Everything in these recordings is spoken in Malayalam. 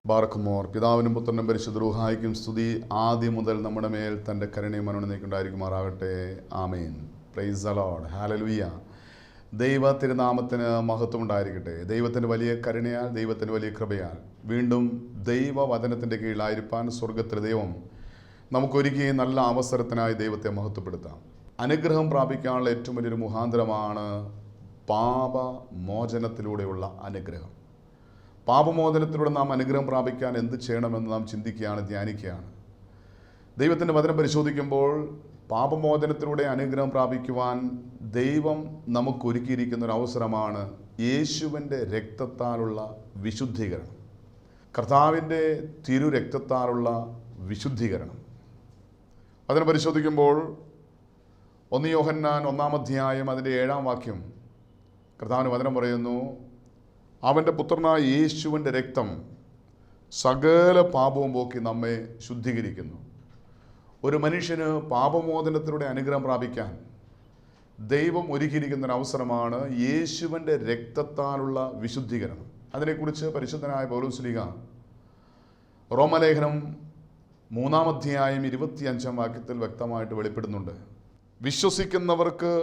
ബാറക്കുമോർ. പിതാവിനും പുത്രനും പരിശുദ്ധ റൂഹായിക്കും സ്തുതി, ആദ്യം മുതൽ നമ്മുടെ മേൽ തൻ്റെ കരുണയും മനോണനേക്കുണ്ടായിരിക്കുമാറാകട്ടെ. Amen. Praise the lord. Hallelujah. ദൈവ തിരുനാമത്തിന് മഹത്വം ഉണ്ടായിരിക്കട്ടെ. ദൈവത്തിൻ്റെ വലിയ കരുണയാൽ, ദൈവത്തിൻ്റെ വലിയ കൃപയാൽ വീണ്ടും ദൈവവചനത്തിൻ്റെ കീഴിലായിരിക്കാൻ സ്വർഗത്തിലെ ദൈവം നമുക്കൊരുക്കി നല്ല അവസരത്തിനായി ദൈവത്തെ മഹത്വപ്പെടുത്താം. അനുഗ്രഹം പ്രാപിക്കാനുള്ള ഏറ്റവും വലിയൊരു മുഖാന്തരമാണ് പാപമോചനത്തിലൂടെയുള്ള അനുഗ്രഹം. പാപമോചനത്തിലൂടെ നാം അനുഗ്രഹം പ്രാപിക്കാൻ എന്ത് ചെയ്യണമെന്ന് നാം ചിന്തിക്കുകയാണ്, ധ്യാനിക്കുകയാണ്. ദൈവത്തിൻ്റെ വചനം പരിശോധിക്കുമ്പോൾ പാപമോചനത്തിലൂടെ അനുഗ്രഹം പ്രാപിക്കുവാൻ ദൈവം നമുക്കൊരുക്കിയിരിക്കുന്ന ഒരു അവസരമാണ് യേശുവിൻ്റെ രക്തത്താലുള്ള വിശുദ്ധീകരണം, കർത്താവിൻ്റെ തിരുരക്തത്താലുള്ള വിശുദ്ധീകരണം. അതിനെ പരിശോധിക്കുമ്പോൾ 1 യോഹന്നാൻ 1-ാം അധ്യായം അതിൻ്റെ 7-ാം വാക്യം കർത്താവിൻ്റെ വചനം പറയുന്നു, അവൻ്റെ പുത്രനായ യേശുവിൻ്റെ രക്തം സകല പാപവും പോക്കി നമ്മെ ശുദ്ധീകരിക്കുന്നു. ഒരു മനുഷ്യന് പാപമോചനത്തിലൂടെ അനുഗ്രഹം പ്രാപിക്കാൻ ദൈവം ഒരുക്കിയിരിക്കുന്ന ഒരു അവസരമാണ് യേശുവിൻ്റെ രക്തത്താലുള്ള വിശുദ്ധീകരണം. അതിനെക്കുറിച്ച് പരിശുദ്ധനായ പൗലോസ്ലീഹ റോമലേഖനം 3-ാം അധ്യായം 25-ാം വാക്യത്തിൽ വ്യക്തമായിട്ട് വെളിപ്പെടുന്നുണ്ട്. വിശ്വസിക്കുന്നവർക്ക്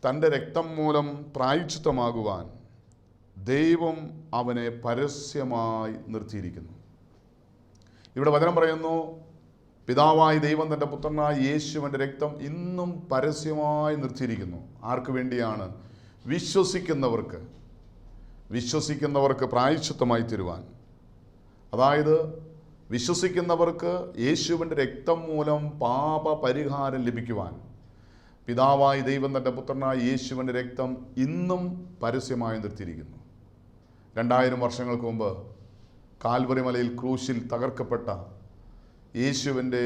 തൻ്റെ രക്തം മൂലം പ്രായശ്ചിത്തമാകുവാൻ ദൈവം അവനെ പരസ്യമായി നിർത്തിയിരിക്കുന്നു. ഇവിടെ വചനം പറയുന്നു, പിതാവായ ദൈവം തൻ്റെ പുത്രനായ യേശുവിൻ്റെ രക്തം ഇന്നും പരസ്യമായി നിർത്തിയിരിക്കുന്നു. ആർക്ക് വേണ്ടിയാണ്? വിശ്വസിക്കുന്നവർക്ക് പ്രായശ്ചിത്തമായി തരുവാൻ. അതായത് വിശ്വസിക്കുന്നവർക്ക് യേശുവിൻ്റെ രക്തം മൂലം പാപ പരിഹാരം ലഭിക്കുവാൻ പിതാവായ ദൈവം തൻ്റെ പുത്രനായ യേശുവിൻ്റെ രക്തം ഇന്നും പരസ്യമായി നിർത്തിയിരിക്കുന്നു. 2000 വർഷങ്ങൾക്ക് മുമ്പ് കാൽവറി മലയിൽ ക്രൂശിൽ തകർക്കപ്പെട്ട യേശുവിൻ്റെ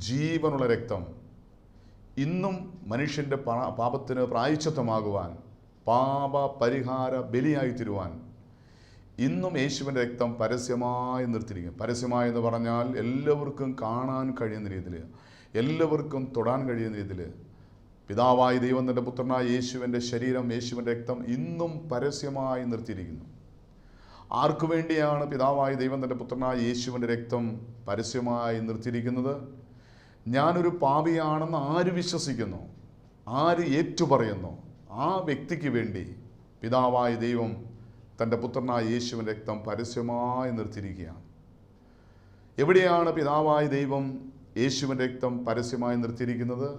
ജീവനുള്ള രക്തം ഇന്നും മനുഷ്യൻ്റെ പാപത്തിന് പ്രായശ്ചിത്തമാകുവാൻ, പാപ പരിഹാര ബലിയായി തീരുവാൻ ഇന്നും യേശുവിൻ്റെ രക്തം പരസ്യമായി നിർത്തിയിരിക്കും. പരസ്യമായി എന്ന് പറഞ്ഞാൽ എല്ലാവർക്കും കാണാൻ കഴിയുന്ന രീതിയിൽ, എല്ലാവർക്കും തൊടാൻ കഴിയുന്ന രീതിയിൽ പിതാവായ ദൈവം തൻ്റെ പുത്രനായ യേശുവിൻ്റെ ശരീരം, യേശുവിൻ്റെ രക്തം ഇന്നും പരസ്യമായി നിർത്തിയിരിക്കുന്നു. ആർക്കു വേണ്ടിയാണ് പിതാവായ ദൈവം തൻ്റെ പുത്രനായ യേശുവിൻ്റെ രക്തം പരസ്യമായി നിർത്തിയിരിക്കുന്നത്? ഞാനൊരു പാപിയാണെന്ന് ആര് വിശ്വസിക്കുന്നു, ആര് ഏറ്റുപറയുന്നു, ആ വ്യക്തിക്ക് വേണ്ടി പിതാവായ ദൈവം തൻ്റെ പുത്രനായ യേശുവിൻ്റെ രക്തം പരസ്യമായി നിർത്തിയിരിക്കുകയാണ്. എവിടെയാണ് പിതാവായ ദൈവം യേശുവിൻ്റെ രക്തം പരസ്യമായി നിർത്തിയിരിക്കുന്നത്?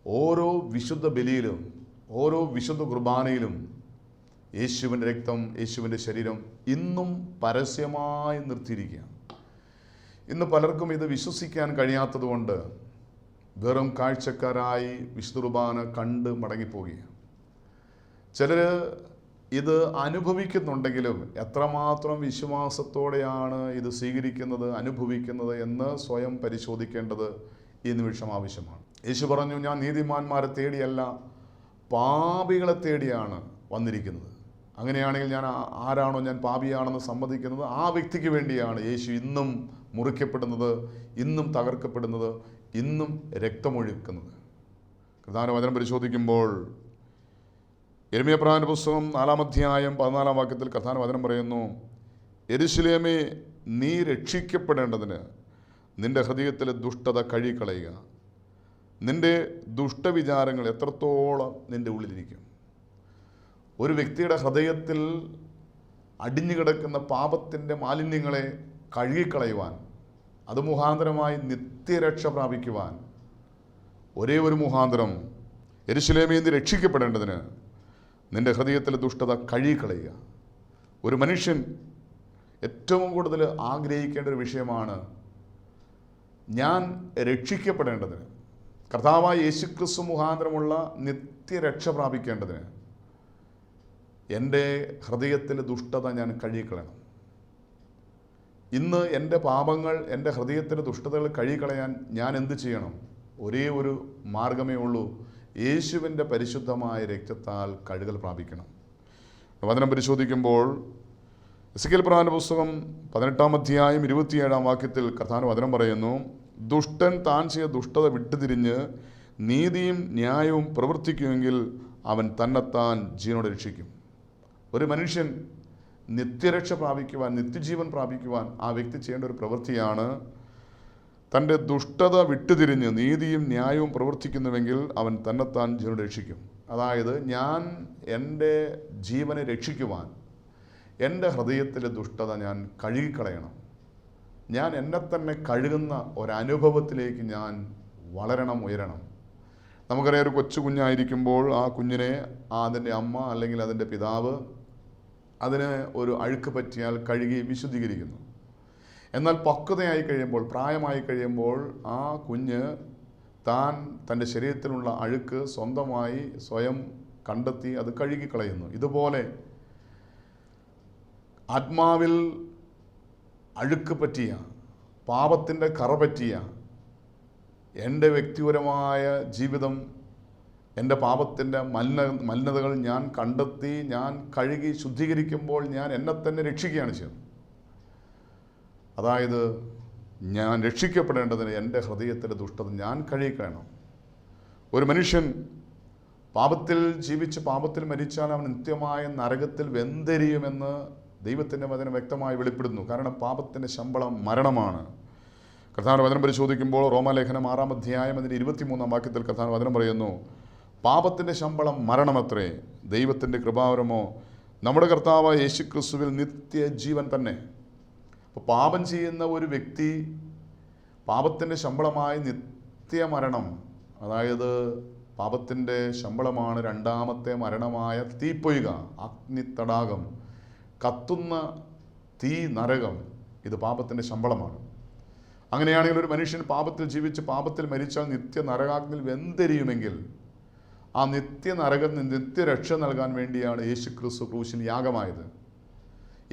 ഓരോ വിശുദ്ധ ബലിയിലും, ഓരോ വിശുദ്ധ കുർബാനയിലും യേശുവിൻ്റെ രക്തം, യേശുവിൻ്റെ ശരീരം ഇന്നും പരസ്യമായി നിർത്തിയിരിക്കുകയാണ്. ഇന്ന് പലർക്കും ഇത് വിശ്വസിക്കാൻ കഴിയാത്തതുകൊണ്ട് വെറും കാഴ്ചക്കാരായി വിശുദ്ധ കുർബാന കണ്ട് മടങ്ങിപ്പോവുകയാണ്. ചിലർ ഇത് അനുഭവിക്കുന്നുണ്ടെങ്കിലും എത്രമാത്രം വിശ്വാസത്തോടെയാണ് ഇത് സ്വീകരിക്കുന്നത്, അനുഭവിക്കുന്നത് എന്ന് സ്വയം പരിശോധിക്കേണ്ടത് ഈ നിമിഷം ആവശ്യമാണ്. യേശു പറഞ്ഞു, ഞാൻ നീതിമാന്മാരെ തേടിയല്ല പാപികളെ തേടിയാണ് വന്നിരിക്കുന്നത്. അങ്ങനെയാണെങ്കിൽ ഞാൻ ആരാണോ ഞാൻ പാപിയാണെന്ന് സമ്മതിക്കുന്നത് ആ വ്യക്തിക്ക് വേണ്ടിയാണ് യേശു ഇന്നും മുറിക്കപ്പെടുന്നത്, ഇന്നും തകർക്കപ്പെടുന്നത്, ഇന്നും രക്തമൊഴുക്കുന്നത്. പ്രധാന വചനം പരിശോധിക്കുമ്പോൾ യിരെമ്യാപ്രവാചകന്റെ പുസ്തകം 4-ാം അധ്യായം 14-ാം വാക്യത്തിൽ കർത്താവിന്റെ വചനം പറയുന്നു, യെരൂശലേമേ, നീ രക്ഷിക്കപ്പെടേണ്ടതിന് നിന്റെ ഹൃദയത്തിലെ ദുഷ്ടത കഴുകിക്കളയുക. നിന്റെ ദുഷ്ടവിചാരങ്ങൾ എത്രത്തോളം നിന്റെ ഉള്ളിലിരിക്കും. ഒരു വ്യക്തിയുടെ ഹൃദയത്തിൽ അടിഞ്ഞു കിടക്കുന്ന പാപത്തിൻ്റെ മാലിന്യങ്ങളെ കഴുകിക്കളയുവാൻ, അത് മുഖാന്തരമായി നിത്യരക്ഷ പ്രാപിക്കുവാൻ ഒരേ ഒരു മുഖാന്തരം, യെരൂശലേമേ, നീ രക്ഷിക്കപ്പെടേണ്ടതിന് നിന്റെ ഹൃദയത്തിലെ ദുഷ്ടത കഴുകിക്കളയുക. ഒരു മനുഷ്യൻ ഏറ്റവും കൂടുതൽ ആഗ്രഹിക്കേണ്ട ഒരു വിഷയമാണ് ഞാൻ രക്ഷിക്കപ്പെടേണ്ടതിന്, കർത്താവായ യേശുക്രിസ്തു മുഖാന്തരമുള്ള നിത്യരക്ഷ പ്രാപിക്കേണ്ടതിന് എൻ്റെ ഹൃദയത്തിലെ ദുഷ്ടത ഞാൻ കഴുകിക്കളയണം. ഇന്ന് എൻ്റെ പാപങ്ങൾ, എൻ്റെ ഹൃദയത്തിലെ ദുഷ്ടതകൾ കഴുകിക്കളയാൻ ഞാൻ എന്ത് ചെയ്യണം? ഒരേ ഒരു മാർഗമേ ഉള്ളൂ, യേശുവിൻ്റെ പരിശുദ്ധമായ രക്തത്താൽ കഴുകൽ പ്രാപിക്കണം. വചനം പരിശോധിക്കുമ്പോൾ എസെക്കിയേൽ പ്രവാചകന്റെ പുസ്തകം 18-ാം അധ്യായം 27-ാം വാക്യത്തിൽ കർത്താവിന്റെ വചനം പറയുന്നു, ദുഷ്ടൻ താൻ ചെയ്ത ദുഷ്ടത വിട്ടുതിരിഞ്ഞ് നീതിയും ന്യായവും പ്രവർത്തിക്കുമെങ്കിൽ അവൻ തന്നെത്താൻ ജീവനോടെ രക്ഷിക്കും. ഒരു മനുഷ്യൻ നിത്യരക്ഷ പ്രാപിക്കുവാൻ, നിത്യജീവൻ പ്രാപിക്കുവാൻ ആ വ്യക്തി ചെയ്യേണ്ട ഒരു പ്രവൃത്തിയാണ് തൻ്റെ ദുഷ്ടത വിട്ടുതിരിഞ്ഞ് നീതിയും ന്യായവും പ്രവർത്തിക്കുന്നുവെങ്കിൽ അവൻ തന്നെത്താൻ ജീവൻ രക്ഷിക്കും. അതായത് ഞാൻ എൻ്റെ ജീവനെ രക്ഷിക്കുവാൻ എൻ്റെ ഹൃദയത്തിലെ ദുഷ്ടത ഞാൻ കഴുകിക്കളയണം. ഞാൻ എന്നെ തന്നെ കഴുകുന്ന ഒരനുഭവത്തിലേക്ക് ഞാൻ വളരണം, ഉയരണം. നമുക്കറിയാം, ഒരു കൊച്ചു കുഞ്ഞായിരിക്കുമ്പോൾ ആ കുഞ്ഞിനെ അതിൻ്റെ അമ്മ അല്ലെങ്കിൽ അതിൻ്റെ പിതാവ് അതിന് ഒരു അഴുക്ക് പറ്റിയാൽ കഴുകി വിശുദ്ധീകരിക്കുന്നു. എന്നാൽ പക്വതയായി കഴിയുമ്പോൾ, പ്രായമായി കഴിയുമ്പോൾ ആ കുഞ്ഞ് തൻ്റെ ശരീരത്തിലുള്ള അഴുക്ക് സ്വന്തമായി സ്വയം കണ്ടെത്തി അത് കഴുകിക്കളയുന്നു. ഇതുപോലെ ആത്മാവിൽ അഴുക്ക് പറ്റിയ, പാപത്തിൻ്റെ കറ പറ്റിയ എൻ്റെ വ്യക്തിപരമായ ജീവിതം, എൻ്റെ പാപത്തിൻ്റെ മലിനതകൾ ഞാൻ കണ്ടെത്തി ഞാൻ കഴുകി ശുദ്ധീകരിക്കുമ്പോൾ ഞാൻ എന്നെ തന്നെ രക്ഷിക്കുകയാണ് ചെയ്യുന്നത്. അതായത് ഞാൻ രക്ഷിക്കപ്പെടേണ്ടതിന് എൻ്റെ ഹൃദയത്തിലെ ദുഷ്ടത ഞാൻ കഴുകിക്കളയണം. ഒരു മനുഷ്യൻ പാപത്തിൽ ജീവിച്ച് പാപത്തിൽ മരിച്ചാൽ അവൻ നിത്യമായ നരകത്തിൽ വെന്തെരിയുമെന്ന് ദൈവത്തിൻ്റെ വചനം വ്യക്തമായി വെളിപ്പെടുന്നു. കാരണം പാപത്തിൻ്റെ ശമ്പളം മരണമാണ്. കർത്താവിൻ്റെ വചനം പരിശോധിക്കുമ്പോൾ റോമാലേഖനം 6-ാം അധ്യായം അതിൻ്റെ 23-ാം വാക്യത്തിൽ കർത്താവിൻ്റെ വചനം പറയുന്നു, പാപത്തിൻ്റെ ശമ്പളം മരണമത്രേ, ദൈവത്തിൻ്റെ കൃപാവരമോ നമ്മുടെ കർത്താവായ യേശുക്രിസ്തുവിൽ നിത്യജീവൻ തന്നെ. അപ്പോൾ പാപം ചെയ്യുന്ന ഒരു വ്യക്തി പാപത്തിൻ്റെ ശമ്പളമായി നിത്യമരണം, അതായത് പാപത്തിൻ്റെ ശമ്പളമാണ് രണ്ടാമത്തെ മരണമായ തീപ്പൊയ്ക, അഗ്നിത്തടാകം, കത്തുന്ന തീ, നരകം. ഇത് പാപത്തിൻ്റെ ശമ്പളമാണ്. അങ്ങനെയാണെങ്കിൽ ഒരു മനുഷ്യൻ പാപത്തിൽ ജീവിച്ച് പാപത്തിൽ മരിച്ചാൽ നിത്യ നരകാഗ്നിൽ വെന്തെരിയുമെങ്കിൽ ആ നിത്യനരകത്തിന് നിത്യരക്ഷ നൽകാൻ വേണ്ടിയാണ് യേശുക്രിസ്തു ക്രൂശിൽ യാഗമായത്.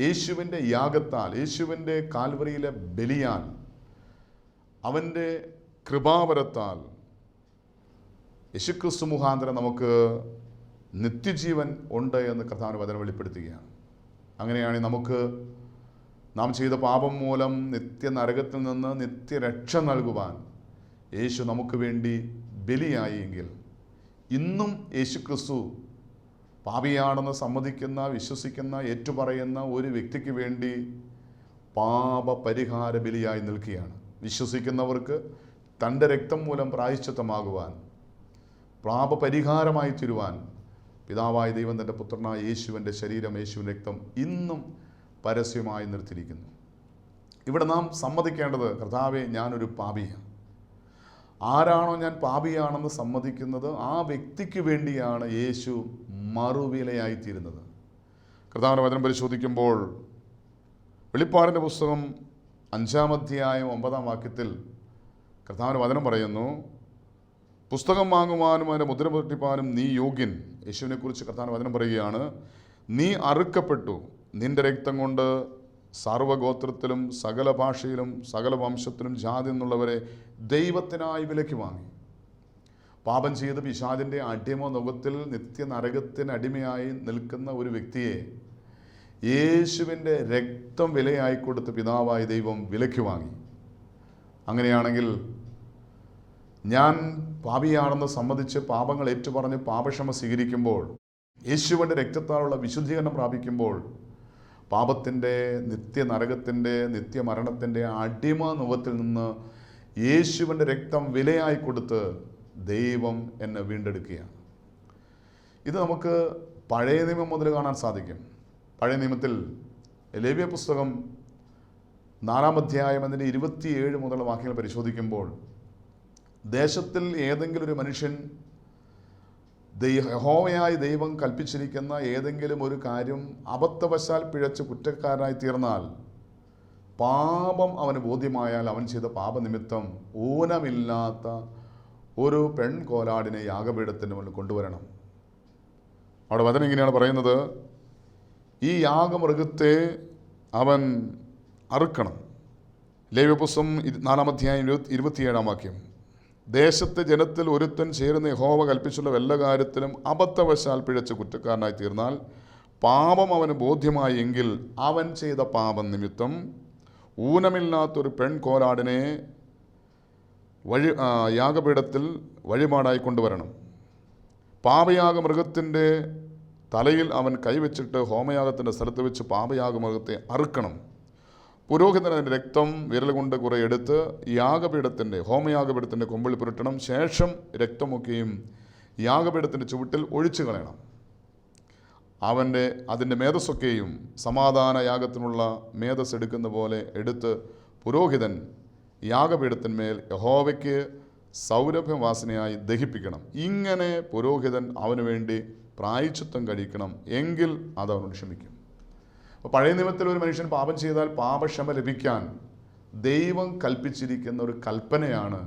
യേശുവിൻ്റെ യാഗത്താൽ, യേശുവിൻ്റെ കാൽവറിയിലെ ബലിയാൽ, അവൻ്റെ കൃപാവരത്താൽ യേശുക്രിസ്തു മുഖാന്തരം നമുക്ക് നിത്യജീവൻ ഉണ്ട് എന്ന് കർത്താവിൻ്റെ വചനം വെളിപ്പെടുത്തുകയാണ്. അങ്ങനെയാണെങ്കിൽ നമുക്ക് നാം ചെയ്ത പാപം മൂലം നിത്യനരകത്തിൽ നിന്ന് നിത്യരക്ഷ നൽകുവാൻ യേശു നമുക്ക് വേണ്ടി ബലിയായി എങ്കിൽ ഇന്നും യേശുക്രിസ്തു പാപിയാണെന്ന് സമ്മതിക്കുന്ന, വിശ്വസിക്കുന്ന, ഏറ്റുപറയുന്ന ഒരു വ്യക്തിക്ക് വേണ്ടി പാപപരിഹാര ബലിയായി നിൽക്കുകയാണ്. വിശ്വസിക്കുന്നവർക്ക് തൻ്റെ രക്തം മൂലം പ്രായശ്ചിത്തമാകുവാൻ, പാപപരിഹാരമായി തീരുവാൻ പിതാവായ ദൈവം തൻ്റെ പുത്രനായ യേശുവിൻ്റെ ശരീരം, യേശുവിൻ്റെ രക്തം ഇന്നും പരസ്യമായി നിർത്തിയിരിക്കുന്നു. ഇവിടെ നാം സമ്മതിക്കേണ്ടത്, കർത്താവേ ഞാനൊരു പാപിയാണ്. ആരാണോ ഞാൻ പാപിയാണെന്ന് സമ്മതിക്കുന്നത് ആ വ്യക്തിക്ക് വേണ്ടിയാണ് യേശു മറുവിലയായിത്തീരുന്നത്. കർത്താവിൻ്റെ വചനം പരിശോധിക്കുമ്പോൾ വെളിപ്പാടിൻ്റെ പുസ്തകം 5-ാം അധ്യായം 9-ാം വാക്യത്തിൽ കർത്താവിൻ്റെ വചനം പറയുന്നു, പുസ്തകം വാങ്ങുവാനും അതിൻ്റെ മുദ്ര പൊട്ടിപ്പാനും നീ യോഗ്യൻ. യേശുവിനെക്കുറിച്ച് കർത്താവിൻ്റെ വചനം പറയുകയാണ്, നീ അറുക്കപ്പെട്ടു, നിന്റെ രക്തം കൊണ്ട് സർവ്വഗോത്രത്തിലും സകല ഭാഷയിലും സകല വംശത്തിലും ജാതി എന്നുള്ളവരെ ദൈവത്തിനായി വിലയ്ക്ക് വാങ്ങി. പാപം ചെയ്ത് പിശാചിൻ്റെ അടിമ നുഖത്തിൽ നിത്യനരകത്തിന് അടിമയായി നിൽക്കുന്ന ഒരു വ്യക്തിയെ യേശുവിൻ്റെ രക്തം വിലയായി കൊടുത്ത് പിതാവായ ദൈവം വിലയ്ക്ക് വാങ്ങി. അങ്ങനെയാണെങ്കിൽ ഞാൻ പാപിയാണെന്ന് സമ്മതിച്ച് പാപങ്ങൾ ഏറ്റുപറഞ്ഞ് പാപക്ഷമ സ്വീകരിക്കുമ്പോൾ, യേശുവിൻ്റെ രക്തത്താലുള്ള വിശുദ്ധീകരണം പ്രാപിക്കുമ്പോൾ, പാപത്തിൻ്റെ നിത്യനരകത്തിൻ്റെ നിത്യമരണത്തിൻ്റെ അടിമ നുഖത്തിൽ നിന്ന് യേശുവിൻ്റെ രക്തം വിലയായി കൊടുത്ത് ദൈവം എന്നെ വീണ്ടെടുക്കുകയാണ്. ഇത് നമുക്ക് പഴയ നിയമം മുതൽ കാണാൻ സാധിക്കും. പഴയ നിയമത്തിൽ ലേവ്യ പുസ്തകം 4-ാം അധ്യായം അതിൻ്റെ 27 മുതലുള്ള വാക്യങ്ങൾ പരിശോധിക്കുമ്പോൾ, ദേശത്തിൽ ഏതെങ്കിലും ഒരു മനുഷ്യൻ യഹോവയായ ദൈവം കൽപ്പിച്ചിരിക്കുന്ന ഏതെങ്കിലും ഒരു കാര്യം അബദ്ധവശാൽ പിഴച്ച് കുറ്റക്കാരനായി തീർന്നാൽ, പാപം അവന് ബോധ്യമായാൽ അവൻ ചെയ്ത പാപനിമിത്തം ഊനമില്ലാത്ത ഒരു പെൺകോലാടിനെ യാഗപീഠത്തിന് മുന്നിൽ കൊണ്ടുവരണം. അവിടെ വചനം ഇങ്ങനെയാണ് പറയുന്നത്, ഈ യാഗമൃഗത്തെ അവൻ അറുക്കണം. ലേവ്യപുസ്തകം 4-ാം അധ്യായം 27-ാം വാക്യം, ദേശത്തെ ജനത്തിൽ ഒരുത്തൻ ചേർന്ന് യഹോവ കൽപ്പിച്ചുള്ള വല്ല കാര്യത്തിലും അബദ്ധവശാൽ പിഴച്ച് കുറ്റക്കാരനായി തീർന്നാൽ, പാപം അവന് ബോധ്യമായി എങ്കിൽ അവൻ ചെയ്ത പാപം നിമിത്തം ഊനമില്ലാത്തൊരു പെൺകോലാടിനെ യാഗപീഠത്തിൽ വഴിപാടായി കൊണ്ടുവരണം. പാപയാഗ മൃഗത്തിൻ്റെ തലയിൽ അവൻ കൈവച്ചിട്ട് ഹോമയാഗത്തിൻ്റെ സ്ഥലത്ത് വെച്ച് പാപയാഗമൃഗത്തെ അറുക്കണം. പുരോഹിതൻ അതിൻ്റെ രക്തം വിരൽ കൊണ്ട് കുറെ എടുത്ത് ഹോമയാഗപീഠത്തിൻ്റെ കൊമ്പിൽ പുരട്ടണം. ശേഷം രക്തമൊക്കെയും യാഗപീഠത്തിൻ്റെ ചുവട്ടിൽ ഒഴിച്ചു കളയണം. അതിൻ്റെ മേധസ്സൊക്കെയും സമാധാന യാഗത്തിനുള്ള മേധസ് എടുക്കുന്ന പോലെ എടുത്ത് പുരോഹിതൻ യാഗപീഠത്തിന്മേൽ യഹോവയ്ക്ക് സൗരഭ്യവാസനയായി ദഹിപ്പിക്കണം. ഇങ്ങനെ പുരോഹിതൻ അവന് വേണ്ടി പ്രായശ്ചിത്തം കഴിക്കണം, എങ്കിൽ അത് അവനോട് ക്ഷമിക്കും. അപ്പോൾ പഴയ നിയമത്തിൽ ഒരു മനുഷ്യൻ പാപം ചെയ്താൽ പാപക്ഷമ ലഭിക്കാൻ ദൈവം കൽപ്പിച്ചിരിക്കുന്ന ഒരു കൽപ്പനയാണ്.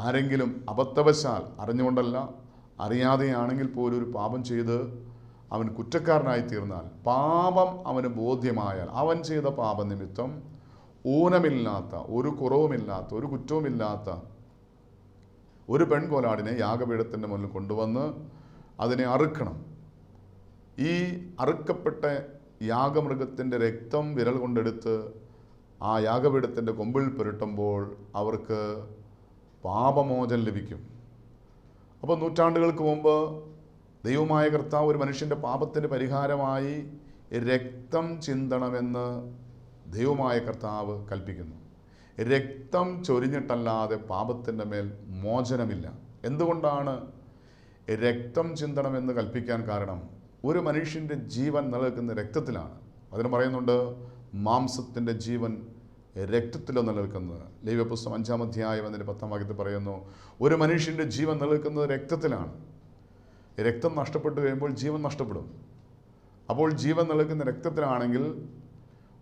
ആരെങ്കിലും അബദ്ധവശാൽ, അറിഞ്ഞുകൊണ്ടല്ല അറിയാതെയാണെങ്കിൽ പോലും ഒരു പാപം ചെയ്ത് അവൻ കുറ്റക്കാരനായി തീർന്നാൽ, പാപം അവന് ബോധ്യമായാൽ, അവൻ ചെയ്ത പാപനിമിത്തം ഊനമില്ലാത്ത, ഒരു കുറവുമില്ലാത്ത, ഒരു കുറ്റവുമില്ലാത്ത ഒരു പെൺകോലാടിനെ യാഗപീഠത്തിൻ്റെ മുന്നിൽ കൊണ്ടുവന്ന് അതിനെ അറുക്കണം. ഈ അറുക്കപ്പെട്ട യാഗമൃഗത്തിൻ്റെ രക്തം വിരൽ കൊണ്ടെടുത്ത് ആ യാഗപീഠത്തിൻ്റെ കൊമ്പിൽ പുരട്ടുമ്പോൾ അവർക്ക് പാപമോചനം ലഭിക്കും. അപ്പോൾ നൂറ്റാണ്ടുകൾക്ക് മുമ്പ് ദൈവമായ കർത്താവ് ഒരു മനുഷ്യൻ്റെ പാപത്തിന് പരിഹാരമായി രക്തം ചിന്തണമെന്ന് ദൈവമായ കർത്താവ് കൽപ്പിക്കുന്നു. രക്തം ചൊരിഞ്ഞിട്ടല്ലാതെ പാപത്തിൻ്റെ മേൽ മോചനമില്ല. എന്തുകൊണ്ടാണ് രക്തം ചിന്തണമെന്ന് കൽപ്പിക്കാൻ കാരണം? ഒരു മനുഷ്യൻ്റെ ജീവൻ നിലനിൽക്കുന്ന രക്തത്തിലാണ്. അതിന് പറയുന്നുണ്ട്, മാംസത്തിൻ്റെ ജീവൻ രക്തത്തിലോ നിലനിൽക്കുന്നത്. ലേവ്യപുസ്തകം 5-ാം അധ്യായം അതിൻ്റെ 10-ാം വാക്യത്തിൽ പറയുന്നു, ഒരു മനുഷ്യൻ്റെ ജീവൻ നിലനിൽക്കുന്നത് രക്തത്തിലാണ്. രക്തം നഷ്ടപ്പെട്ടു കഴിയുമ്പോൾ ജീവൻ നഷ്ടപ്പെടും. അപ്പോൾ ജീവൻ നിലനിൽക്കുന്ന രക്തത്തിലാണെങ്കിൽ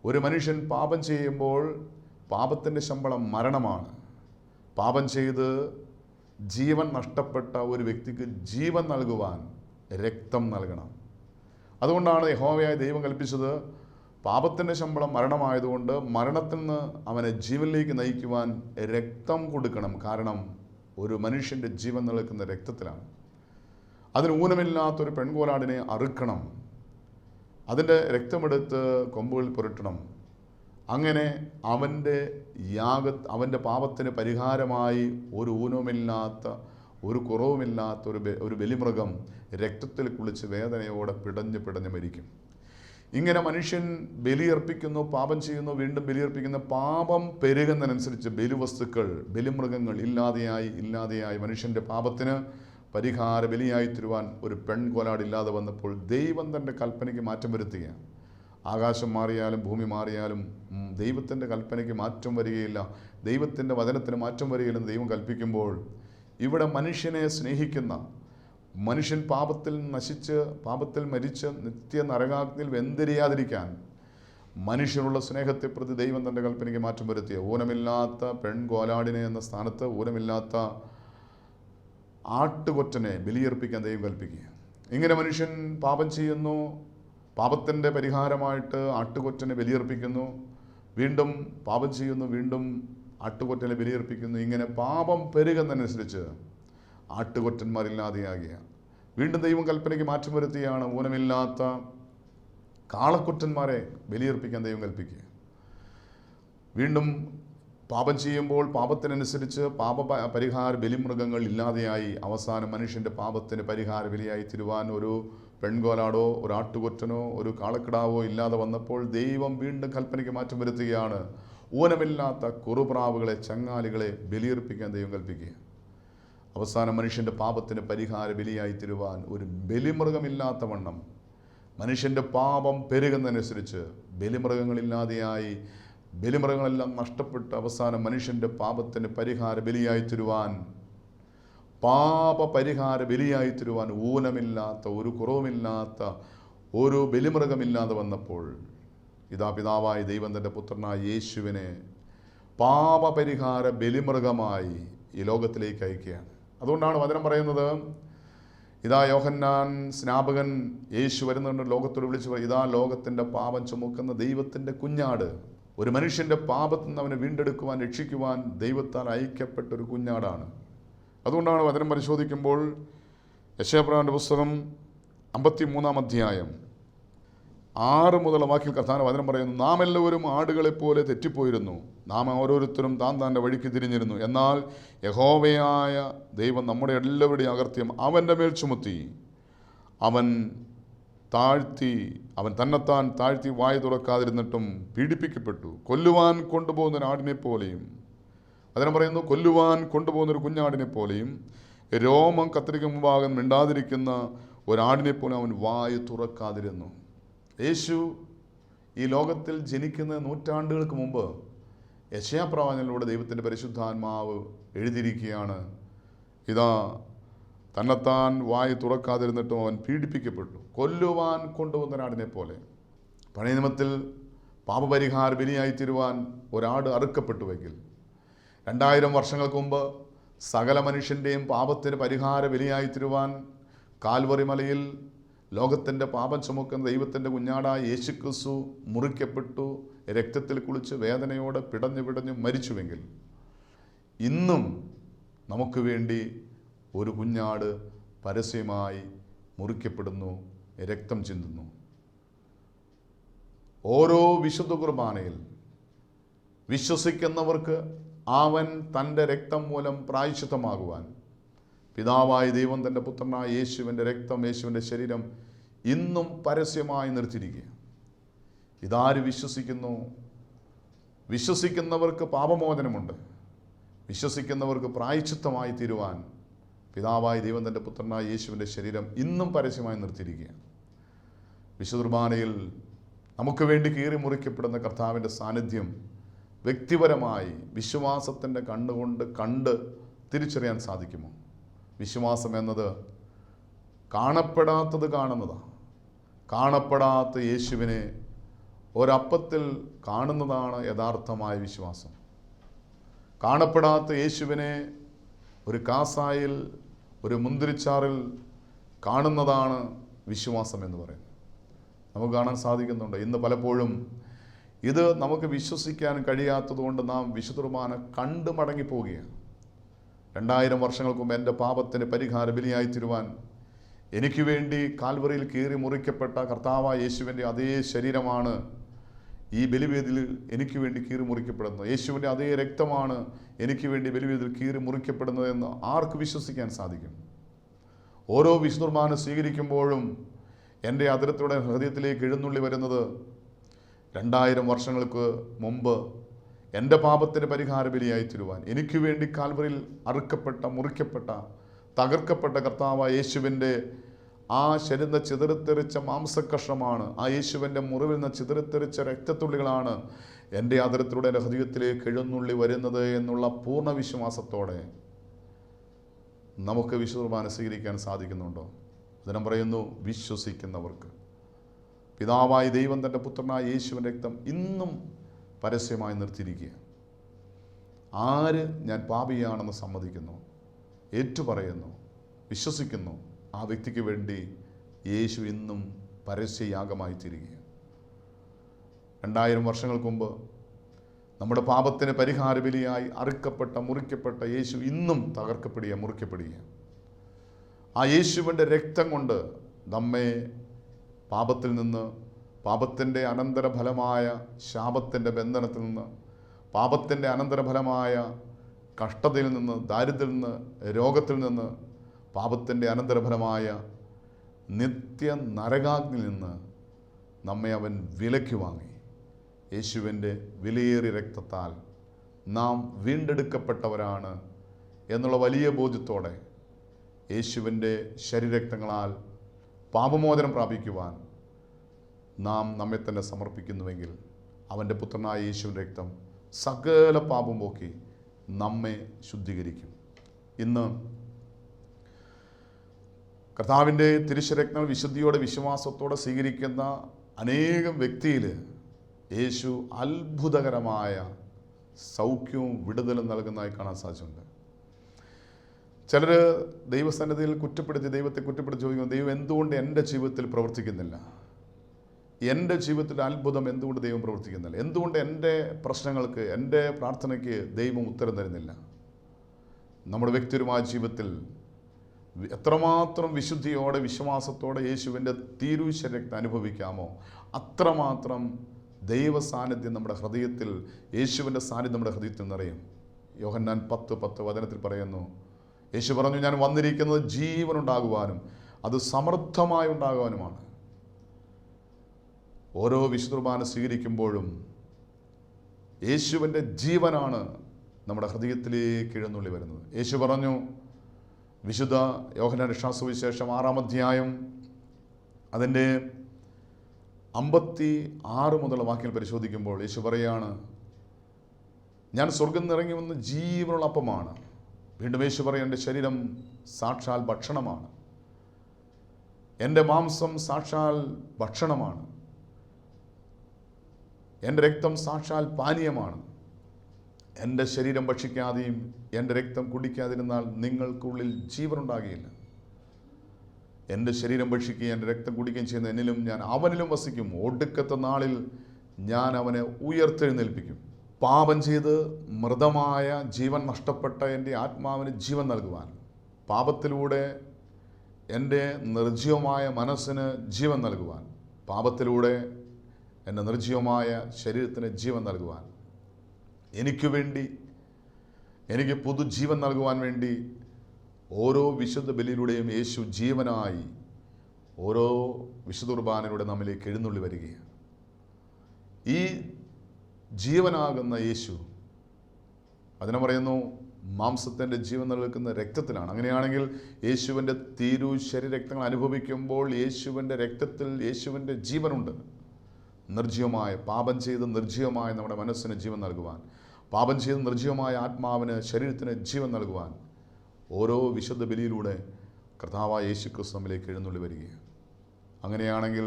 ഒരു മനുഷ്യൻ പാപം ചെയ്യുമ്പോൾ പാപത്തിൻ്റെ ശമ്പളം മരണമാണ്. പാപം ചെയ്ത് ജീവൻ നഷ്ടപ്പെട്ട ഒരു വ്യക്തിക്ക് ജീവൻ നൽകുവാൻ രക്തം നൽകണം. അതുകൊണ്ടാണ് യഹോവയായ ദൈവം കൽപ്പിച്ചത്, പാപത്തിൻ്റെ ശമ്പളം മരണമായതുകൊണ്ട് മരണത്തിൽ നിന്ന് അവനെ ജീവനിലേക്ക് നയിക്കുവാൻ രക്തം കൊടുക്കണം. കാരണം ഒരു മനുഷ്യൻ്റെ ജീവൻ നിലനിൽക്കുന്ന രക്തത്തിലാണ്. അതിന് ഊനമില്ലാത്തൊരു പെൺകോലാടിനെ അറുക്കണം. അതിൻ്റെ രക്തമെടുത്ത് കൊമ്പുകളിൽ പുരട്ടണം. അങ്ങനെ അവൻ്റെ പാപത്തിന് പരിഹാരമായി ഒരു ഊനവുമില്ലാത്ത, ഒരു കുറവുമില്ലാത്ത ഒരു ബലിമൃഗം രക്തത്തിൽ കുളിച്ച് വേദനയോടെ പിടഞ്ഞ് മരിക്കും. ഇങ്ങനെ മനുഷ്യൻ ബലിയർപ്പിക്കുന്നു, പാപം ചെയ്യുന്നു, വീണ്ടും ബലിയർപ്പിക്കുന്ന, പാപം പെരുകുന്നതിനനുസരിച്ച് ബലിവസ്തുക്കൾ, ബലിമൃഗങ്ങൾ ഇല്ലാതെയായി മനുഷ്യൻ്റെ പാപത്തിന് പരിഹാര ബലിയായി തരുവാൻ ഒരു പെൺകോലാടില്ലാതെ വന്നപ്പോൾ ദൈവം തൻ്റെ കൽപ്പനയ്ക്ക് മാറ്റം വരുത്തുകയാണ്. ആകാശം മാറിയാലും ഭൂമി മാറിയാലും ദൈവത്തിൻ്റെ കൽപ്പനയ്ക്ക് മാറ്റം വരികയില്ല, ദൈവത്തിൻ്റെ വചനത്തിന് മാറ്റം വരികയില്ലെന്ന് ദൈവം കൽപ്പിക്കുമ്പോൾ, ഇവിടെ മനുഷ്യനെ സ്നേഹിക്കുന്ന, മനുഷ്യൻ പാപത്തിൽ നശിച്ച് പാപത്തിൽ മരിച്ച് നിത്യ നരകാഗ്നിയിൽ വെന്തിരിയാതിരിക്കാൻ മനുഷ്യനുള്ള സ്നേഹത്തെ പ്രതി ദൈവം തൻ്റെ കൽപ്പനയ്ക്ക് മാറ്റം വരുത്തിയ ഊനമില്ലാത്ത പെൺകോലാടിനെ എന്ന സ്ഥാനത്ത് ഊനമില്ലാത്ത ആട്ടുകൊറ്റനെ ബലിയർപ്പിക്കാൻ ദൈവം കൽപ്പിക്കുക. ഇങ്ങനെ മനുഷ്യൻ പാപം ചെയ്യുന്നു, പാപത്തിൻ്റെ പരിഹാരമായിട്ട് ആട്ടുകൊറ്റനെ ബലിയർപ്പിക്കുന്നു, വീണ്ടും പാപം ചെയ്യുന്നു, വീണ്ടും ആട്ടുകൊറ്റനെ ബലിയർപ്പിക്കുന്നു. ഇങ്ങനെ പാപം പെരുകുന്നതിനനുസരിച്ച് ആട്ടുകൊറ്റന്മാരില്ലാതെയാകിയ, വീണ്ടും ദൈവം കൽപ്പനയ്ക്ക് മാറ്റം വരുത്തിയാണ് ഊനമില്ലാത്ത കാളക്കൊറ്റന്മാരെ ബലിയർപ്പിക്കാൻ ദൈവം കൽപ്പിക്കുക. വീണ്ടും പാപം ചെയ്യുമ്പോൾ പാപത്തിനനുസരിച്ച് പരിഹാര ബലിമൃഗങ്ങൾ ഇല്ലാതെയായി അവസാനം മനുഷ്യൻ്റെ പാപത്തിന് പരിഹാര ബലിയായി തിരുവാൻ ഒരു പെൺകോലാടോ ഒരു ആട്ടുകൊറ്റനോ ഒരു കാളക്കിടാവോ ഇല്ലാതെ വന്നപ്പോൾ ദൈവം വീണ്ടും കൽപ്പനയ്ക്ക് മാറ്റം വരുത്തുകയാണ്. ഊനമില്ലാത്ത കുറുപ്രാവുകളെ, ചങ്ങാലികളെ ബലിയർപ്പിക്കാൻ ദൈവം കൽപ്പിക്കുക. അവസാനം മനുഷ്യൻ്റെ പാപത്തിന് പരിഹാര ബലിയായി തിരുവാൻ ഒരു ബലിമൃഗമില്ലാത്ത വണ്ണം മനുഷ്യൻ്റെ പാപം പെരുകുന്നതനുസരിച്ച് ബലിമൃഗങ്ങളില്ലാതെയായി, ബലിമൃഗങ്ങളെല്ലാം നഷ്ടപ്പെട്ട് അവസാനം മനുഷ്യൻ്റെ പാപത്തിന് പരിഹാര ബലിയായി തരുവാൻ, പരിഹാര ബലിയായി തരുവാൻ ഊനമില്ലാത്ത, ഒരു കുറവുമില്ലാത്ത ഒരു ബലിമൃഗമില്ലാതെ വന്നപ്പോൾ ഇതാ പിതാവായ ദൈവം തൻ്റെ പുത്രനായ യേശുവിനെ പാപപരിഹാര ബലിമൃഗമായി ഈ ലോകത്തിലേക്ക് അയക്കുകയാണ്. അതുകൊണ്ടാണ് വചനം പറയുന്നത്, ഇതാ യോഹന്നാൻ സ്നാപകൻ യേശു വരുന്നുണ്ട് ലോകത്തോട് വിളിച്ചു പറയും, ഇതാ ലോകത്തിൻ്റെ പാപം ചുമക്കുന്ന ദൈവത്തിൻ്റെ കുഞ്ഞാട്. ഒരു മനുഷ്യൻ്റെ പാപത്തിൽ നിന്ന് അവനെ വീണ്ടെടുക്കുവാൻ, രക്ഷിക്കുവാൻ ദൈവത്താൽ അയക്കപ്പെട്ട ഒരു കുഞ്ഞാടാണ്. അതുകൊണ്ടാണ് വചനം പരിശോധിക്കുമ്പോൾ യെശയ്യാപ്രവാചകന്റെ പുസ്തകം 53-ാം അധ്യായം 6 മുതലുള്ള വാക്കിൽ കർത്താവിന്റെ വചനം പറയുന്നു, നാം എല്ലാവരും ആടുകളെപ്പോലെ തെറ്റിപ്പോയിരുന്നു, നാം ഓരോരുത്തരും താൻ്റെ വഴിക്ക് തിരിഞ്ഞിരുന്നു. എന്നാൽ യഹോവയായ ദൈവം നമ്മുടെ എല്ലാവരുടെയും അകൃത്യം അവൻ്റെ മേൽ ചുമത്തി, അവൻ അവൻ തന്നെത്താൻ താഴ്ത്തി വായ തുറക്കാതിരുന്നിട്ടും പീഡിപ്പിക്കപ്പെട്ടു. കൊല്ലുവാൻ കൊണ്ടുപോകുന്ന ഒരു ആടിനെ പോലെയും, അതിനെ പറയുന്നു, കൊല്ലുവാൻ കൊണ്ടുപോകുന്ന ഒരു കുഞ്ഞാടിനെ പോലെയും, രോമം കത്തിരിക്കും മുമ്പാകെ മിണ്ടാതിരിക്കുന്ന ഒരാടിനെ പോലെ അവൻ വായ തുറക്കാതിരുന്നു. യേശു ഈ ലോകത്തിൽ ജനിക്കുന്ന നൂറ്റാണ്ടുകൾക്ക് മുമ്പ് യെശയ്യാപ്രവാചകനിലൂടെ ദൈവത്തിൻ്റെ പരിശുദ്ധാത്മാവ് എഴുതിയിരിക്കുകയാണ്, ഇതാ തന്നെത്താൻ വായ തുറക്കാതിരുന്നിട്ടും അവൻ പീഡിപ്പിക്കപ്പെട്ടു, കൊല്ലുവാൻ കൊണ്ടുവന്ന ഒരാടിനെ പോലെ. പഴയ നിയമത്തിൽ പാപപരിഹാര ബലിയായി തീരുവാൻ ഒരാട് അറുക്കപ്പെട്ടുവെങ്കിൽ 2000 വർഷങ്ങൾക്ക് മുമ്പ് സകല മനുഷ്യൻ്റെയും പാപത്തിന് പരിഹാര ബലിയായി തീരുവാൻ കാൽവറി മലയിൽ ലോകത്തിൻ്റെ പാപം ചുമക്കുന്ന ദൈവത്തിൻ്റെ കുഞ്ഞാടായ യേശുക്രിസ്തു മുറിക്കപ്പെട്ടു, രക്തത്തിൽ കുളിച്ച് വേദനയോടെ പിടഞ്ഞു മരിച്ചുവെങ്കിൽ, ഇന്നും നമുക്ക് വേണ്ടി ഒരു കുഞ്ഞാട് പരസ്യമായി മുറിക്കപ്പെടുന്നു, രക്തം ചിന്തുന്നു. ഓരോ വിശുദ്ധ കുർബാനയിൽ വിശ്വസിക്കുന്നവർക്ക് അവൻ തൻ്റെ രക്തം മൂലം പ്രായശ്ചിത്തമാകുവാൻ പിതാവായ ദൈവം തൻ്റെ പുത്രനായ യേശുവിൻ്റെ രക്തം, യേശുവിൻ്റെ ശരീരം ഇന്നും പരസ്യമായി നിർത്തിയിരിക്കുക. ഇതാര് വിശ്വസിക്കുന്നു? വിശ്വസിക്കുന്നവർക്ക് പാപമോചനമുണ്ട്. വിശ്വസിക്കുന്നവർക്ക് പ്രായശ്ചിത്തമായി തീരുവാൻ പിതാവായ ദൈവം തൻ്റെ പുത്രനായ യേശുവിൻ്റെ ശരീരം ഇന്നും പരസ്യമായി നിർത്തിയിരിക്കുക. വിശുദ്ധ കുർബാനയിൽ നമുക്ക് വേണ്ടി കീറി മുറിക്കപ്പെടുന്ന കർത്താവിൻ്റെ സാന്നിധ്യം വ്യക്തിപരമായി വിശ്വാസത്തിൻ്റെ കണ്ണുകൊണ്ട് കണ്ട് തിരിച്ചറിയാൻ സാധിക്കുമോ? വിശ്വാസം എന്നത് കാണപ്പെടാത്തത് കാണുന്നതാണ്. കാണപ്പെടാത്ത യേശുവിനെ ഒരപ്പത്തിൽ കാണുന്നതാണ് യഥാർത്ഥമായ വിശ്വാസം. കാണപ്പെടാത്ത യേശുവിനെ ഒരു കാസായിൽ, ഒരു മുന്തിരിച്ചാറിൽ കാണുന്നതാണ് വിശ്വാസം എന്ന് പറയുന്നത്. നമുക്ക് കാണാൻ സാധിക്കുന്നുണ്ട്. ഇന്ന് പലപ്പോഴും ഇത് നമുക്ക് വിശ്വസിക്കാൻ കഴിയാത്തതുകൊണ്ട് നാം വിശുദ്ധ കുർബാന കണ്ടു മടങ്ങിപ്പോവുകയാണ്. 2000 വർഷങ്ങൾക്ക് മുമ്പ് എൻ്റെ പാപത്തിന് പരിഹാര ബലിയായി തീരുവാൻ എനിക്ക് വേണ്ടി കാൽവറിയിൽ കീറി മുറിക്കപ്പെട്ട കർത്താവായ യേശുവിൻ്റെ അതേ ശരീരമാണ് ഈ ബലിവേദിയിൽ എനിക്ക് വേണ്ടി കീറി മുറിക്കപ്പെടുന്നത്. യേശുവിൻ്റെ അതേ രക്തമാണ് എനിക്ക് വേണ്ടി ബലിവേദിയിൽ കീറി മുറിക്കപ്പെടുന്നതെന്ന് ആർക്ക് വിശ്വസിക്കാൻ സാധിക്കും? ഓരോ വിശുദ്ധ കുർബാന സ്വീകരിക്കുമ്പോഴും എൻ്റെ അതിരത്തിലൂടെ ഹൃദയത്തിലേക്ക് എഴുന്നള്ളി വരുന്നത് 2000 വർഷങ്ങൾക്ക് മുമ്പ് എൻ്റെ പാപത്തിന് പരിഹാര ബലിയായി തീരുവാൻ എനിക്ക് വേണ്ടി കാൽവറിയിൽ അറുക്കപ്പെട്ട, മുറിക്കപ്പെട്ട, തകർക്കപ്പെട്ട കർത്താവായ യേശുവിൻ്റെ ആ ശരീരം ചിതറിത്തെറിച്ച മാംസക്കഷ്ണമാണ്, ആ യേശുവിൻ്റെ മുറിവിൽ നിന്ന് ചിതറിത്തെറിച്ച രക്തത്തുള്ളികളാണ് എൻ്റെ അതിരത്തിലൂടെ എൻ്റെ ഹൃദയത്തിലേക്ക് എഴുന്നള്ളി വരുന്നത് എന്നുള്ള പൂർണ്ണ വിശ്വാസത്തോടെ നമുക്ക് വിശുദ്ധ കുർബാന സ്വീകരിക്കാൻ സാധിക്കുന്നുണ്ടോ? അതിനും പറയുന്നു, വിശ്വസിക്കുന്നവർക്ക് പിതാവായ ദൈവം തൻ്റെ പുത്രനായ യേശുവിൻ്റെ രക്തം ഇന്നും പരസ്യമായി നിർത്തിയിരിക്കുക. ആര് ഞാൻ പാപിയാണെന്ന് സമ്മതിക്കുന്നു, ഏറ്റുപറയുന്നു, വിശ്വസിക്കുന്നു, ആ വ്യക്തിക്ക് വേണ്ടി യേശു ഇന്നും പരസ്യയാഗമായി തീരുകയാണ്. 2000 വർഷങ്ങൾക്ക് മുമ്പ് നമ്മുടെ പാപത്തിന് പരിഹാര ബലിയായി അറുക്കപ്പെട്ട, മുറിക്കപ്പെട്ട യേശു ഇന്നും തകർക്കപ്പെടുക, മുറിക്കപ്പെടുക. ആ യേശുവിൻ്റെ രക്തം കൊണ്ട് നമ്മെ പാപത്തിൽ നിന്ന്, പാപത്തിൻ്റെ അനന്തരഫലമായ ശാപത്തിൻ്റെ ബന്ധനത്തിൽ നിന്ന്, പാപത്തിൻ്റെ അനന്തരഫലമായ കഷ്ടതയിൽ നിന്ന്, ദാരിദ്ര്യത്തിൽ നിന്ന്, രോഗത്തിൽ നിന്ന്, പാപത്തിൻ്റെ അനന്തരഫലമായ നിത്യ നരകാഗ്നിയിൽ നിന്ന് നമ്മെ അവൻ വിലയ്ക്ക് വാങ്ങി. യേശുവിൻ്റെ വിലയേറിയ രക്തത്താൽ നാം വീണ്ടെടുക്കപ്പെട്ടവരാണ് എന്നുള്ള വലിയ ബോധ്യത്തോടെ യേശുവിൻ്റെ ശരീരരക്തങ്ങളാൽ പാപമോചനം പ്രാപിക്കുവാൻ നാം നമ്മെ തന്നെ സമർപ്പിക്കുന്നുവെങ്കിൽ അവൻ്റെ പുത്രനായ യേശുവിൻ്റെ രക്തം സകല പാപം പോക്കി നമ്മെ ശുദ്ധീകരിക്കും. ഇന്ന് കർത്താവിൻ്റെ തിരുശരക്തങ്ങൾ വിശുദ്ധിയോടെ, വിശ്വാസത്തോടെ സ്വീകരിക്കുന്ന അനേകം വ്യക്തിയിൽ യേശു അത്ഭുതകരമായ സൗഖ്യവും വിടുതലും നൽകുന്നതായി കാണാൻ സാധിച്ചിട്ടുണ്ട്. ചിലർ ദൈവസന്നിധിയിൽ ദൈവത്തെ കുറ്റപ്പെടുത്തി ചോദിക്കുന്നു, ദൈവം എന്തുകൊണ്ട് എൻ്റെ ജീവിതത്തിൽ പ്രവർത്തിക്കുന്നില്ല? എൻ്റെ ജീവിതത്തിൽ അത്ഭുതം എന്തുകൊണ്ട് ദൈവം പ്രവർത്തിക്കുന്നില്ല? എന്തുകൊണ്ട് എൻ്റെ പ്രശ്നങ്ങൾക്ക്, എൻ്റെ പ്രാർത്ഥനയ്ക്ക് ദൈവം ഉത്തരം തരുന്നില്ല? നമ്മുടെ വ്യക്തിപരമായ ജീവിതത്തിൽ എത്രമാത്രം വിശുദ്ധിയോടെ, വിശ്വാസത്തോടെ യേശുവിൻ്റെ തിരുശരീരത്തെ അനുഭവിക്കാമോ അത്രമാത്രം ദൈവ സാന്നിധ്യം നമ്മുടെ ഹൃദയത്തിൽ, യേശുവിൻ്റെ സാന്നിധ്യം നമ്മുടെ ഹൃദയത്തിൽ നിറയും. യോഹന്നാൻ 10:10 വചനത്തിൽ പറയുന്നു, യേശു പറഞ്ഞു, ഞാൻ വന്നിരിക്കുന്നത് ജീവനുണ്ടാകുവാനും അത് സമൃദ്ധമായി ഉണ്ടാകുവാനുമാണ്. ഓരോ വിശുദ്ധ കുർബാന സ്വീകരിക്കുമ്പോഴും യേശുവിൻ്റെ ജീവനാണ് നമ്മുടെ ഹൃദയത്തിലേക്ക് എഴുന്നള്ളി വരുന്നത്. യേശു പറഞ്ഞു, വിശുദ്ധ യോഹന്നാന്റെ സുവിശേഷം 6-ാം അധ്യായം അതിൻ്റെ 56 മുതലുള്ള വാക്യങ്ങൾ പരിശോധിക്കുമ്പോൾ യേശു പറയാണ്, ഞാൻ സ്വർഗ്ഗം നിന്ന് ഇറങ്ങി വന്ന് ജീവനുള്ള അപ്പമാണ്. വീണ്ടും യേശു പറയും, എൻ്റെ ശരീരം സാക്ഷാൽ ഭക്ഷണമാണ്, എൻ്റെ മാംസം സാക്ഷാൽ ഭക്ഷണമാണ്, എൻ്റെ രക്തം സാക്ഷാൽ പാനീയമാണ്. എൻ്റെ ശരീരം ഭക്ഷിക്കാതെയും എൻ്റെ രക്തം കുടിക്കാതിരുന്നാൽ നിങ്ങൾക്കുള്ളിൽ ജീവനുണ്ടാകുകയില്ല. എൻ്റെ ശരീരം ഭക്ഷിക്കുകയും എൻ്റെ രക്തം കുടിക്കുകയും ചെയ്യുന്ന എന്നിലും ഞാൻ അവനിലും വസിക്കും. ഒടുക്കത്തെ നാളിൽ ഞാൻ അവനെ ഉയർത്തെഴുന്നേൽപ്പിക്കും. പാപം ചെയ്ത് മൃതമായ ജീവൻ നഷ്ടപ്പെട്ട എൻ്റെ ആത്മാവിന് ജീവൻ നൽകുവാൻ, പാപത്തിലൂടെ എൻ്റെ നിർജ്ജീവമായ മനസ്സിന് ജീവൻ നൽകുവാൻ, പാപത്തിലൂടെ എൻ്റെ നിർജ്ജീവമായ ശരീരത്തിന് ജീവൻ നൽകുവാൻ, എനിക്ക് വേണ്ടി, എനിക്ക് പുതുജീവൻ നൽകുവാൻ വേണ്ടി ഓരോ വിശുദ്ധ ബലിയിലൂടെയും യേശു ജീവനായി ഓരോ വിശുദ്ധ കുർബാനയിലൂടെ നമ്മിലേക്ക് എഴുന്നള്ളി വരികയാണ്. ഈ ജീവനാകുന്ന യേശു, അതിനെ പറയുന്നു മാംസത്തിൻ്റെ ജീവൻ നൽകുന്ന രക്തത്തിലാണ്. അങ്ങനെയാണെങ്കിൽ യേശുവിൻ്റെ തിരു ശരീരരക്തങ്ങൾ അനുഭവിക്കുമ്പോൾ യേശുവിൻ്റെ രക്തത്തിൽ യേശുവിൻ്റെ ജീവനുണ്ട്. നിർജ്ജീവമായ, പാപം ചെയ്ത് നിർജ്ജീവമായ നമ്മുടെ മനസ്സിന് ജീവൻ നൽകുവാൻ, പാപം ചെയ്ത് നിർജ്ജീവമായ ആത്മാവിന്, ശരീരത്തിന് ജീവൻ നൽകുവാൻ ഓരോ വിശുദ്ധ ബലിയിലൂടെ കർത്താവായ യേശു ക്രിസ്തു നമ്മിലേക്ക് എഴുന്നള്ളി വരികയാണ്. അങ്ങനെയാണെങ്കിൽ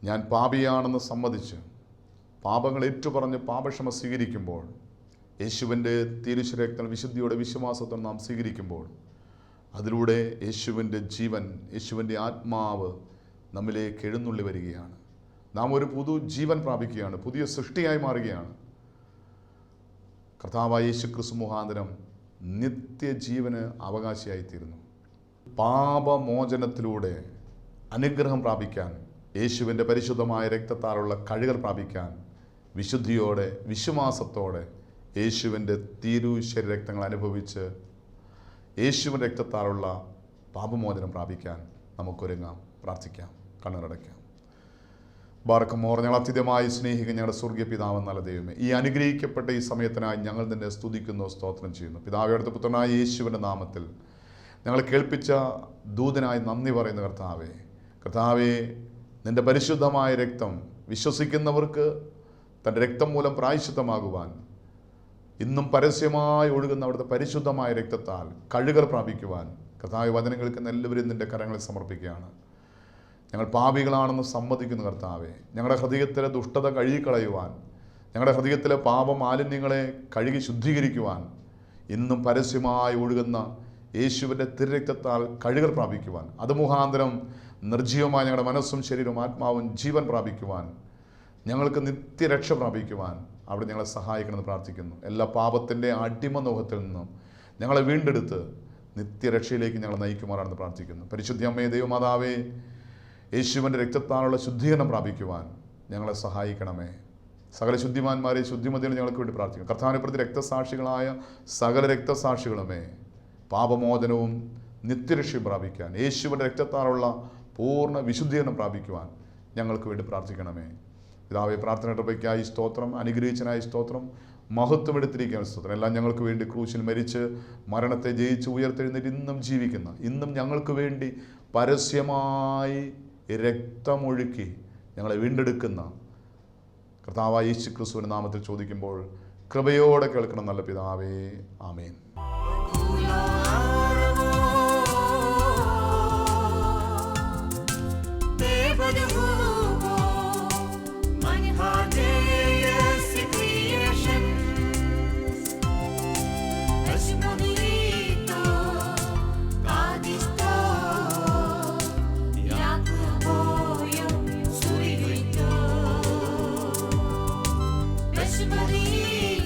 ഞാൻ പാപിയാണെന്ന് സമ്മതിച്ച് പാപങ്ങൾ ഏറ്റുപറഞ്ഞ് പാപക്ഷമ സ്വീകരിക്കുമ്പോൾ, യേശുവിൻ്റെ തിരുശരീരരക്തങ്ങൾ വിശുദ്ധിയോടെ വിശ്വാസത്തോടെ നാം സ്വീകരിക്കുമ്പോൾ, അതിലൂടെ യേശുവിൻ്റെ ജീവൻ, യേശുവിൻ്റെ ആത്മാവ് നമ്മിലേക്ക് എഴുന്നള്ളി വരികയാണ്. നാം ഒരു പുതു ജീവൻ പ്രാപിക്കുകയാണ്, പുതിയ സൃഷ്ടിയായി മാറുകയാണ്. കർത്താവായ യേശു ക്രിസ്തു മുഖാന്തരം നിത്യജീവന് അവകാശിയായിത്തീരുന്നു. പാപമോചനത്തിലൂടെ അനുഗ്രഹം പ്രാപിക്കാൻ, യേശുവിൻ്റെ പരിശുദ്ധമായ രക്തത്താലുള്ള കഴുകൽ പ്രാപിക്കാൻ, വിശുദ്ധിയോടെ വിശ്വാസത്തോടെ യേശുവിൻ്റെ തിരു ശരീരരക്തങ്ങൾ അനുഭവിച്ച് യേശുവിൻ്റെ രക്തത്താലുള്ള പാപമോചനം പ്രാപിക്കാൻ നമുക്കൊരുങ്ങാം. പ്രാർത്ഥിക്കാം, കണ്ണുറടയ്ക്കാം. ബാർക്കമോർ, ഞങ്ങൾ അത്യധികമായി സ്നേഹിക്കുന്ന ഞങ്ങളുടെ സ്വർഗീയ പിതാവ് നല്ല ദൈവമേ, ഈ അനുഗ്രഹിക്കപ്പെട്ട ഈ സമയത്തിനായി ഞങ്ങൾ നിന്നെ സ്തുതിക്കുന്നു, സ്തോത്രം ചെയ്യുന്നു. പിതാവേ, അടുത്ത പുത്രനായ യേശുവിൻ്റെ നാമത്തിൽ ഞങ്ങൾ കേൾപ്പിച്ച ദൂതനായി നന്ദി പറയുന്ന കർത്താവേ, കർത്താവേ, നിൻ്റെ പരിശുദ്ധമായ രക്തം വിശ്വസിക്കുന്നവർക്ക് തൻ്റെ രക്തം മൂലം പ്രായശ്ചിത്തമാകുവാൻ, ഇന്നും പരസ്യമായി ഒഴുകുന്ന അവിടുത്തെ പരിശുദ്ധമായ രക്തത്താൽ കഴുകൽ പ്രാപിക്കുവാൻ കർത്താവേ, വചനം കേൾക്കുന്ന എല്ലാവരും നിൻ്റെ കരങ്ങളിൽ സമർപ്പിക്കുകയാണ്. ഞങ്ങൾ പാപികളാണെന്ന് സമ്മതിക്കുന്ന കർത്താവേ, ഞങ്ങളുടെ ഹൃദയത്തിലെ ദുഷ്ടത കഴുകിക്കളയുവാൻ, ഞങ്ങളുടെ ഹൃദയത്തിലെ പാപമാലിന്യങ്ങളെ കഴുകി ശുദ്ധീകരിക്കുവാൻ, ഇന്നും പരസ്യമായി ഒഴുകുന്ന യേശുവിൻ്റെ തിരുരക്തത്താൽ കഴുകൽ പ്രാപിക്കുവാൻ, അത് മുഖാന്തരം നിർജ്ജീവമായ ഞങ്ങളുടെ മനസ്സും ശരീരവും ആത്മാവും ജീവൻ പ്രാപിക്കുവാൻ, ഞങ്ങൾക്ക് നിത്യരക്ഷ പ്രാപിക്കുവാൻ അവിടെ ഞങ്ങളെ സഹായിക്കണമെന്ന് പ്രാർത്ഥിക്കുന്നു. എല്ലാ പാപത്തിൻ്റെ അടിമനോഹത്തിൽ നിന്നും ഞങ്ങളെ വീണ്ടെടുത്ത് നിത്യരക്ഷയിലേക്ക് ഞങ്ങളെ നയിക്കുമാറാണെന്ന് പ്രാർത്ഥിക്കുന്നു. പരിശുദ്ധ അമ്മേ, ദൈവമാതാവേ, യേശുവിൻ്റെ രക്തത്താലുള്ള ശുദ്ധീകരണം പ്രാപിക്കുവാൻ ഞങ്ങളെ സഹായിക്കണമേ. സകല ശുദ്ധിമാന്മാരെ ശുദ്ധിമതികൾ ഞങ്ങൾക്ക് വേണ്ടി പ്രാർത്ഥിക്കുന്നു. കർത്താവിനെ പ്രതി രക്തസാക്ഷികളായ സകല രക്തസാക്ഷികളുമേ, പാപമോചനവും നിത്യരക്ഷയും പ്രാപിക്കാൻ, യേശുവിൻ്റെ രക്തത്താലുള്ള പൂർണ്ണ വിശുദ്ധീകരണം പ്രാപിക്കുവാൻ ഞങ്ങൾക്ക് വേണ്ടി പ്രാർത്ഥിക്കണമേ. പിതാവേ, പ്രാർത്ഥനയ്ക്കായി സ്തോത്രം, അനുഗ്രഹിച്ചനായി സ്തോത്രം, മഹത്വം എടുത്തിരിക്കാൻ സ്തോത്രം. എല്ലാം ഞങ്ങൾക്ക് വേണ്ടി ക്രൂശിൽ മരിച്ച് മരണത്തെ ജയിച്ച് ഉയർത്തെഴുന്നേറ്റ് ഇന്നും ജീവിക്കുന്ന, ഇന്നും ഞങ്ങൾക്ക് വേണ്ടി പരസ്യമായി രക്തമൊഴുക്കി ഞങ്ങളെ വീണ്ടെടുക്കുന്ന കർത്താവായ യേശു ക്രിസ്തുവിന്റെ നാമത്തിൽ ചോദിക്കുമ്പോൾ കൃപയോടെ കേൾക്കണം നല്ല പിതാവേ, ആമേൻ. Somebody